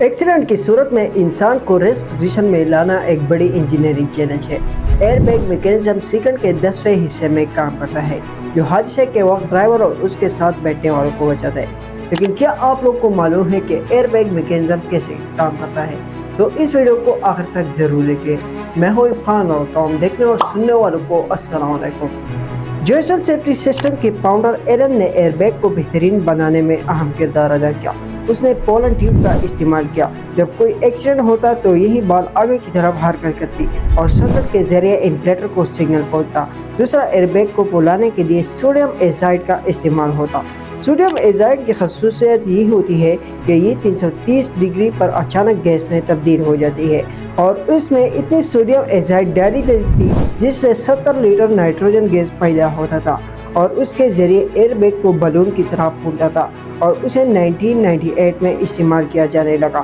Accident की सूरत में इंसान को रेस्ट पोजीशन में लाना एक बड़ी इंजीनियरिंग चैलेंज है। एयरबैग मैकेनिज्म सेकंड के 10वें हिस्से में काम करता है, जो हादसे के वक्त ड्राइवर और उसके साथ बैठने वालों को बचाता है। लेकिन क्या आप लोग को मालूम है कि एयरबैग मैकेनिज्म कैसे काम करता है? तो इस वीडियो को आखिर तक जरूर देखें। मैं हूं इरफान और काम देखने और सुनने वालों को अस्सलाम वालेकुम। जॉयसन सेफ्टी सिस्टम के फाउंडर एरन ने एयरबैग को बेहतरीन बनाने में अहम किरदार अदा किया। उसने पोलन ट्यूब का इस्तेमाल किया। जब कोई एक्सीडेंट होता तो यही बॉल आगे की तरफ हरकत करती और सर्किट के जरिए इन्फ्लेटर को सिग्नल पहुंचता। दूसरा, एयरबैग को फुलाने के लिए सोडियम एजाइड का इस्तेमाल होता। सोडियम एजाइड की खसूसियत ये होती है कि ये 330 डिग्री पर अचानक गैस में तब्दील हो जाती है और इसमें इतनी सोडियम एजाइड डाली जाती थी जिससे 70 लीटर नाइट्रोजन गैस पैदा होता था और उसके जरिए एयरबैग को बलून की तरह फूलता था और उसे 1998 में इस्तेमाल किया जाने लगा।